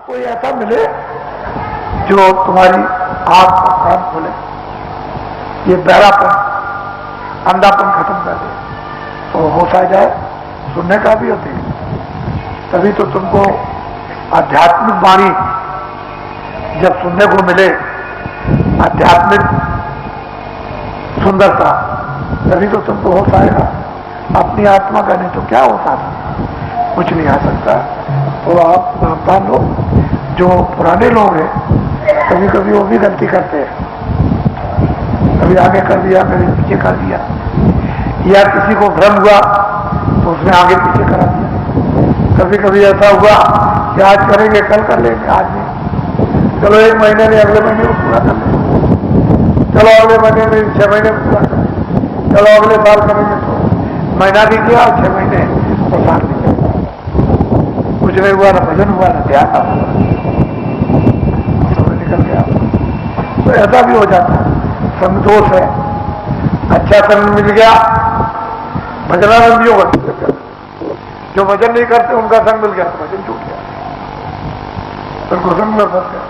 कोई ऐसा मिले जो तुम्हारी आंख और कान खोले, ये बहरापन अंधापन खत्म कर दे, तो होश आ जाए, सुनने का भी होते। तभी तो तुमको आध्यात्मिक वाणी जब सुनने को मिले, आध्यात्मिक सुंदरता, तभी तो तुमको होश आएगा। अपनी आत्मा का नहीं तो क्या होश आता, कुछ नहीं आ सकता। तो आप सावधान लोग, जो पुराने लोग हैं, कभी कभी वो भी गलती करते हैं, कभी आगे कर दिया, कभी पीछे कर दिया, या किसी को भ्रम हुआ तो उसने आगे पीछे करा दिया। कभी कभी ऐसा हुआ कि आज करेंगे कल कर लेंगे, आज नहीं, चलो 1 महीने में अगले महीने में पूरा कर लेंगे, चलो अगले महीने में 6 महीने में पूरा करेंगे, चलो अगले साल करेंगे। तो महीना भी किया, 6 महीने और साल भी किया, कुछ नहीं हुआ, ना भजन हुआ, ना ध्यान ना हुआ, समय निकल गया। तो ऐसा भी हो जाता है, संतोष है। अच्छा संग मिल गया, भजनानंदियों का, जो भजन नहीं करते उनका संग मिल गया तो भजन छूट गया, फिर कुसंग में फंस गया।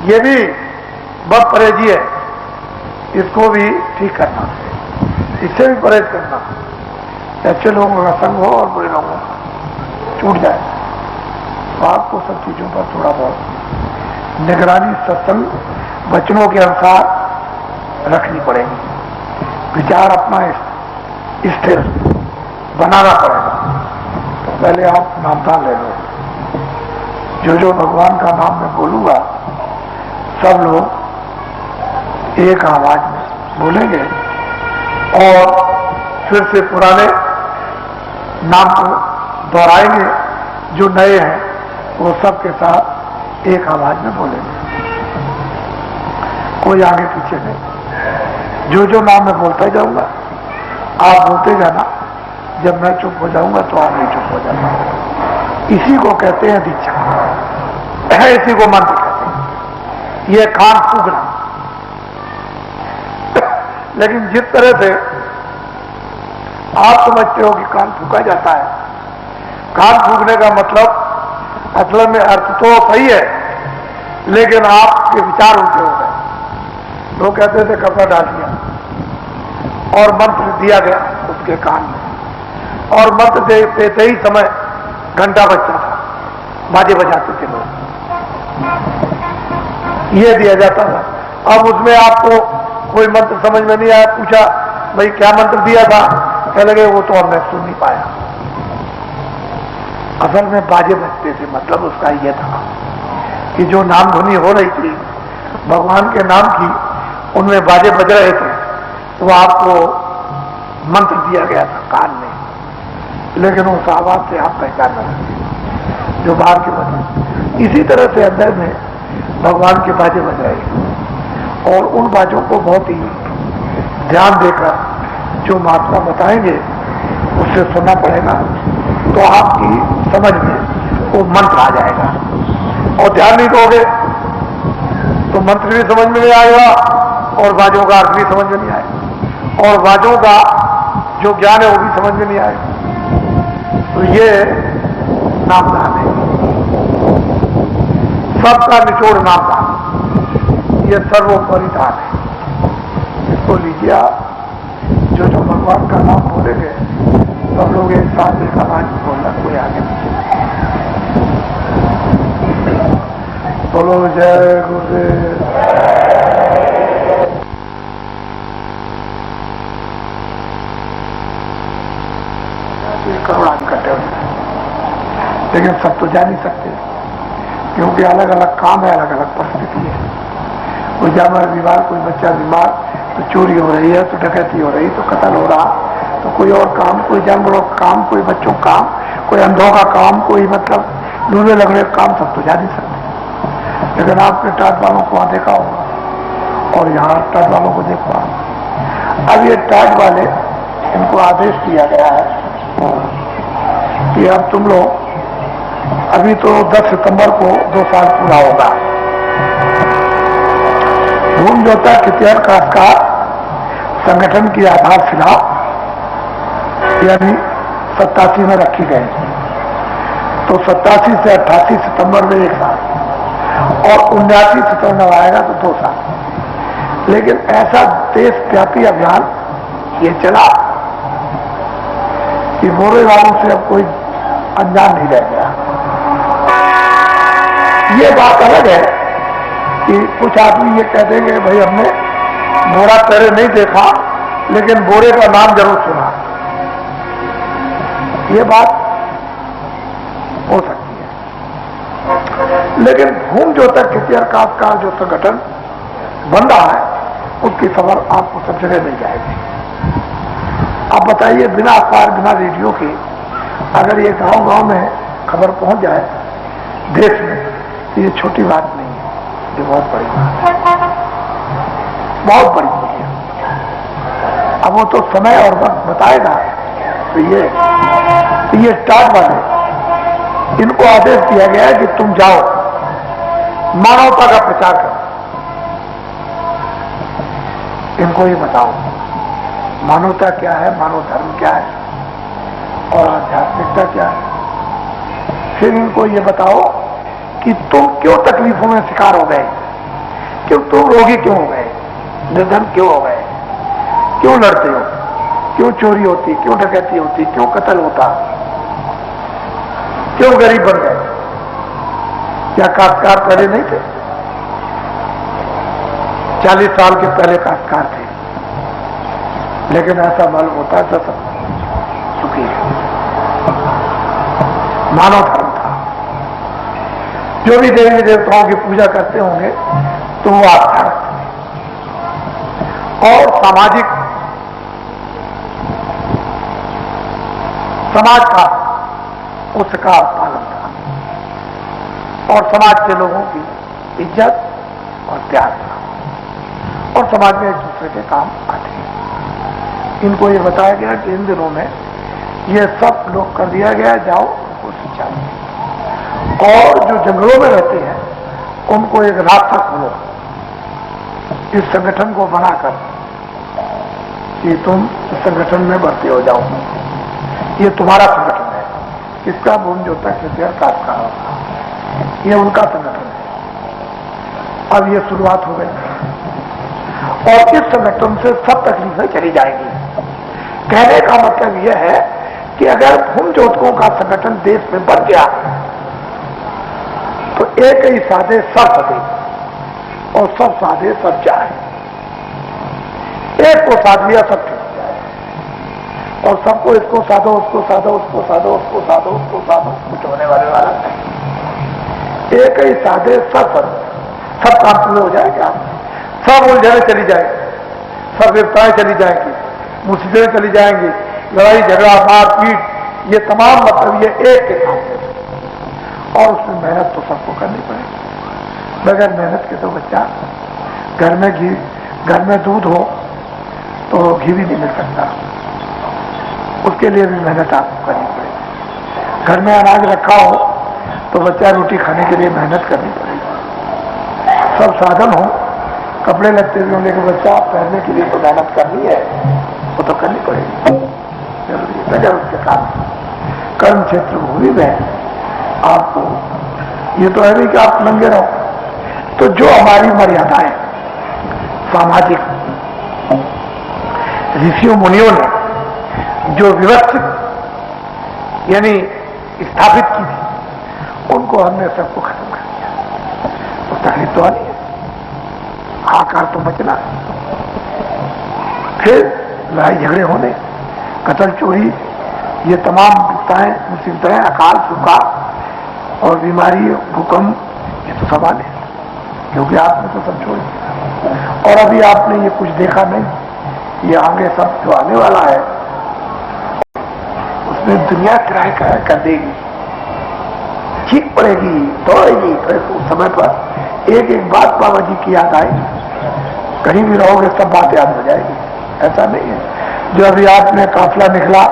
ये भी बहुत परहेजी है, इसको भी ठीक करना, इससे भी परहेज करना। अच्छे लोगों का संग हो और बुरे लोगों का छूट जाए, तो आपको सब चीजों पर थोड़ा बहुत निगरानी, सत्संग वचनों के अनुसार रखनी पड़ेगी। विचार अपना स्थिर बनाना पड़ेगा। तो पहले आप नामदान ले लो, जो भगवान का नाम मैं बोलूंगा सब लोग एक आवाज में बोलेंगे, और फिर से पुराने नाम को दोहराएंगे, जो नए हैं वो सबके साथ एक आवाज में बोलेंगे, कोई आगे पीछे नहीं। जो नाम मैं बोलता जाऊंगा आप बोलते जाना, जब मैं चुप हो जाऊंगा तो आप नहीं चुप हो जाना। इसी को कहते हैं दीक्षा, इसी को मंत्र कहते हैं। ये कान फूकना, लेकिन जिस तरह से आप समझते हो कि कान फूका जाता है, कान फूकने का मतलब असल में अर्थ तो सही है, लेकिन आपके विचार उल्टे हो गए। लोग कहते थे कपड़ा डाल दिया और मंत्र दिया गया उसके कान में, और मंत्र देते ही समय घंटा बजता था, बाजे बजाते थे लोग, ये दिया जाता था। अब उसमें आपको कोई मंत्र समझ में नहीं आया, पूछा भाई क्या मंत्र दिया था, कह लगे वो तो हमने सुन नहीं पाया। असल में बाजे बजते थे, मतलब उसका यह था कि जो नाम धुनी हो रही थी भगवान के नाम की, उनमें बाजे बज रहे थे, तो आपको मंत्र दिया गया था कान में, लेकिन उस आवाज से आप पहचान न सकते जो बाहर के बजे। इसी तरह से अंदर में भगवान के बाजे बज रहे हैं, और उन बाजों को बहुत ही ध्यान देकर जो महात्मा बताएंगे उससे सुनना पड़ेगा, तो आपकी समझ में वो मंत्र आ जाएगा। और ध्यान नहीं दोगे तो मंत्र भी समझ में नहीं आएगा, और बाजों का अर्थ भी समझ में नहीं आएगा, और बाजों का जो ज्ञान है वो भी समझ में नहीं आएगा। तो ये नामदान है, सबका निचोड़ नामदान, ये सर्वोपरि दान है। इसको लीजिए आप, जो भगवान का नाम बोलेंगे सब लोग एक साथ एक आवाज बोलना, कोई आगे पीछे। बोलो जय गुरुदेव। करोड़ आदमी इकट्ठे होते हैं, लेकिन सब तो जा नहीं सकते, क्योंकि अलग अलग काम है, अलग अलग परिस्थिति है। कोई जानवर बीमार, कोई बच्चा बीमार, तो चोरी हो रही है, तो डकैती हो रही, तो कत्ल हो रहा, तो कोई और काम, कोई जानवरों का काम, कोई बच्चों का काम, कोई अंधों का काम, कोई मतलब लूले लगने का काम, सब तो जा नहीं सकते। लेकिन आपने टाट वालों को वहां देखा होगा, और यहाँ टाट वालों को देखा। अब ये टाट वाले, इनको आदेश दिया गया है कि अब तुम लोग, अभी तो 10 सितंबर को 2 साल पूरा होगा, भूम जोता कितिहर का संगठन की आधारशिला यानी 87 में रखी गई। तो 87 से 88 सितंबर में 1 साल, और 79 सितंबर आएगा तो 2 साल। लेकिन ऐसा देशव्यापी अभियान ये चला कि बोरे वालों से अब कोई अनजान नहीं रह गया। ये बात अलग है कि कुछ आदमी ये कह देंगे भाई हमने बोरा पहले नहीं देखा लेकिन बोरे का नाम जरूर सुना। ये बात हो सकती है, लेकिन भूमि जोतक खेती और काश्तकार जो संगठन बन रहा है उसकी खबर आपको सब जगह मिल जाएगी। आप बताइए, बिना अखबार बिना रेडियो के अगर ये गांव गांव में खबर पहुंच जाए देश में, तो ये छोटी बात नहीं है, ये बहुत बड़ी बात है, बहुत बड़ी बात है। अब वो तो समय और वक्त बताएगा। तो ये स्टार्ट वाले, इनको आदेश दिया गया है कि तुम जाओ मानवता का प्रचार करो, इनको ये बताओ मानवता क्या है, मानव धर्म क्या है और आध्यात्मिकता क्या है। फिर इनको ये बताओ कि तुम क्यों तकलीफों में शिकार हो गए, क्यों तुम रोगी क्यों हो गए, निर्धन क्यों हो गए, क्यों लड़ते हो, क्यों चोरी होती, क्यों डकैती होती, क्यों कत्ल होता, क्यों गरीब बन गए। क्या काश्तकार पहले नहीं थे? 40 साल के पहले काश्तकार थे, लेकिन ऐसा मालूम होता है सब सुखी है। मानव धर्म था। जो भी देवी देवताओं की पूजा करते होंगे तो वो आस्था रखते हैं, और सामाजिक समाज का उसका पालन था, और समाज के लोगों की इज्जत और प्यार था, और समाज में एक दूसरे के काम आते हैं। इनको ये बताया गया कि इन दिनों में ये सब लोग कर दिया गया, जाओ उनको शिक्षा दो, और जो जंगलों में रहते हैं उनको एक रास्ता खोलो इस संगठन को बनाकर कि तुम इस संगठन में भर्ती हो जाओ। ये तुम्हारा संगठन है, इसका भूमि जोतक खेती और काश्तकार होगा, ये उनका संगठन है। अब ये शुरुआत हो गई और इस संगठन से सब तकलीफें चली जाएंगी। कहने का मतलब यह है कि अगर भूमि जोतकों का संगठन देश में बन गया तो एक ही साधे सब सदे और सब साधे सब जाए। एक को साध लिया सब ठीक हो जाए, और सबको इसको साधो, उसको साधो, उसको साधो, उसको साधो, उसको साधो, कुछ होने वाले वाला नहीं। एक ही साधे सब सदे, सब काम पूरे हो जाएगा, सब उलझने चली जाएगी, सब विपदाएं चली जाएंगी, मुसीबतें चली जाएंगी, लड़ाई झगड़ा मारपीट, ये तमाम मतलब ये एक के काम है। और उसमें मेहनत तो सबको करनी पड़ेगी, बगैर मेहनत के तो बच्चा घर में दूध हो तो घी भी नहीं मिल सकता, उसके लिए भी मेहनत आपको करनी पड़ेगी। घर में अनाज रखा हो तो बच्चा रोटी खाने के लिए मेहनत करनी पड़ेगी। सब साधन हो, कपड़े लगते भी होने के बच्चा पहनने के लिए तो मेहनत करनी है, वो तो करनी पड़ेगी, जरूरी है। बगैर उसके काम कर्म क्षेत्र भूमि में आपको ये तो है नहीं कि आप नंगे रहो। तो जो हमारी मर्यादाएं सामाजिक ऋषियों मुनियों ने जो व्यवस्थित यानी स्थापित की थी, उनको हमने सबको खत्म कर दिया। तो तकलीफ तो आ नहीं है, हाहाकार तो बचना। फिर लड़ाई झगड़े होने, कत्ल चोरी, ये तमाम विपदाएं मुसीबतें, अकाल सूखा और बीमारी, भूकंप, ये तो सब आने, क्योंकि आपने तो सब छोड़ दिया। और अभी आपने ये कुछ देखा नहीं, ये आगे सब जो आने वाला है उसमें दुनिया किराए कर देगी, ठीक पड़ेगी, दौड़ेगी। तो उस समय पर एक एक बात बाबा जी की याद आएगी, कहीं भी रहोगे सब बात याद हो जाएगी। ऐसा नहीं है जो अभी आपने काफिला निकला,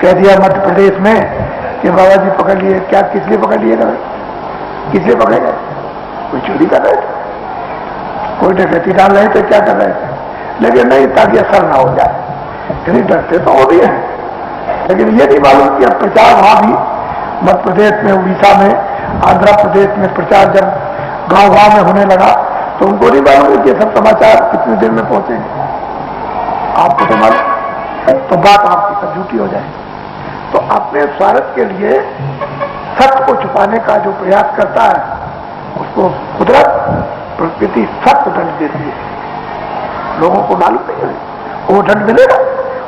कह दिया मध्य प्रदेश में कि बाबा जी पकड़ लिए, क्या किस लिए पकड़ लिए गए, किस लिए पकड़े गए? कोई चोरी कर रहे थे, कोई डकैती डाल रहे थे, क्या कर रहे थे? लेकिन नहीं, ताकि असर ना हो जाए, यानी डरते तो वो भी है, लेकिन ये नहीं मालूम कि अब प्रचार वहां भी मध्य प्रदेश में, उड़ीसा में, आंध्र प्रदेश में प्रचार जब गांव-गांव में होने लगा तो उनको नहीं मालूम कि सब समाचार कितनी देर में पहुंचेंगे। आपको तो मालूम, तो बात आपकी सब झूठी हो जाए। तो अपने स्वार्थ के लिए सत्य को छुपाने का जो प्रयास करता है उसको कुदरत, प्रकृति सख्त दंड देती है। लोगों को मालूम नहीं है, वो दंड मिलेगा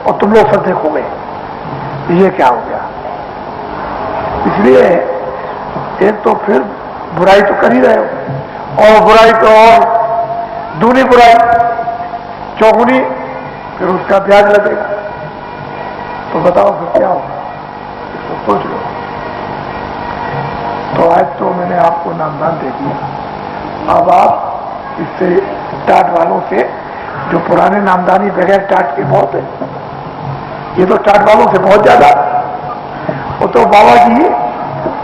और तुम लोग सब देखोगे ये क्या हो गया। इसलिए एक तो फिर बुराई तो कर ही रहे हो और बुराई तो और दूनी बुराई चौगुनी, फिर उसका ब्याज लगेगा। तो बताओ फिर क्या होगा, इसको सोच लो। तो आज तो मैंने आपको नामदान दे दिया। अब आप इससे टाट वालों से, जो पुराने नामदानी बगैर टाट के बहुत है, ये तो टाट वालों से बहुत ज्यादा, वो तो बाबा जी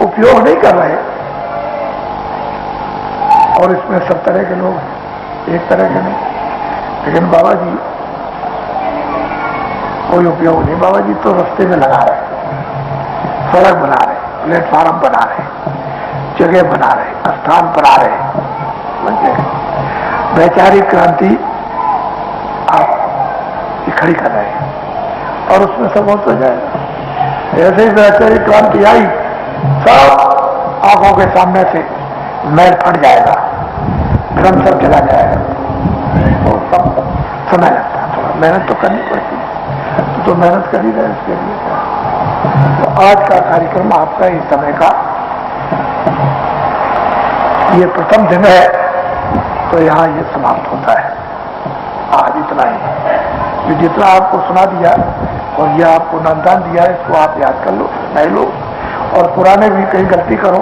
उपयोग नहीं कर रहे और इसमें सब तरह के लोग, एक तरह के नहीं। लेकिन बाबा जी कोई उपयोग नहीं। बाबा जी तो रास्ते में लगा रहे, सड़क बना रहे, प्लेटफार्म बना रहे, जगह बना रहे, स्थान बना रहे, समझे। वैचारिक क्रांति आप खड़ी कर रहे हैं और उसमें सब हो जाएगा। ऐसे ही वैचारिक क्रांति आई, सब आंखों के सामने से मैल फट जाएगा, भ्रम सब चला जाएगा। तो सब समय लगता है, थोड़ा मेहनत तो करनी पड़ती है। तो मेहनत कर ही रहे इसके लिए। तो आज का कार्यक्रम आपका इस समय का ये प्रथम दिन है, तो यहाँ ये समाप्त होता है। आज इतना ही, ये जितना आपको सुना दिया और ये आपको नामदान दिया है, इसको आप याद कर लो, नए लोग। और पुराने भी कहीं गलती करो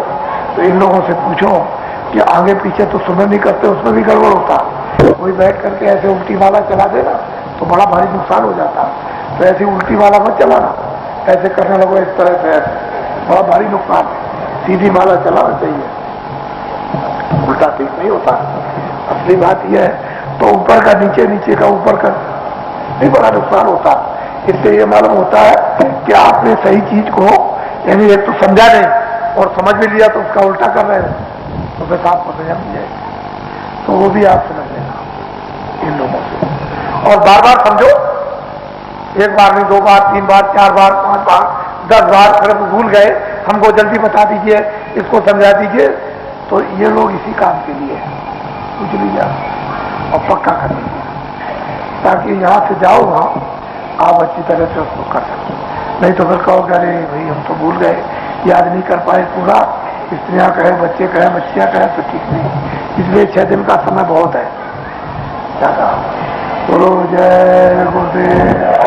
तो इन लोगों से पूछो कि आगे पीछे तो सुनने नहीं करते, उसमें भी गड़बड़ होता। कोई बैठ करके ऐसे उल्टी माला चला देना तो बड़ा भारी नुकसान हो जाता। तो ऐसी उल्टी माला मत चलाना, ऐसे करने लगो इस तरह से, बड़ा भारी नुकसान। सीधी माला चलाना चाहिए, उल्टा ठीक नहीं होता। असली बात यह है तो ऊपर का नीचे, नीचे का ऊपर का, नहीं बड़ा नुकसान होता। इससे ये मालूम होता है कि आपने सही चीज को, यानी एक तो समझा नहीं और समझ भी लिया तो उसका उल्टा कर रहे हो, तो बस आपको समझ नहीं जाएगी। तो वो भी आप समझ लेना इन लोगों से, और बार बार समझो, एक बार नहीं, 2 बार, 3 बार, 4 बार, 5 बार, 10 बार, अगर भूल गए हमको जल्दी बता दीजिए, इसको समझा दीजिए। तो ये लोग इसी काम के लिए पूछ लीजिए और पक्का कर लीजिए, ताकि यहाँ से जाओ वहाँ आप अच्छी तरह से उसको कर सको। नहीं तो फिर कहोगे अरे भाई हम तो भूल गए, याद नहीं कर पाए पूरा, स्त्रियाँ कहे, बच्चे कहे, बच्चियाँ कहे, तो ठीक नहीं। इसलिए 6 दिन का समय बहुत है। क्या कहा? बोलो जय गुरुदेव।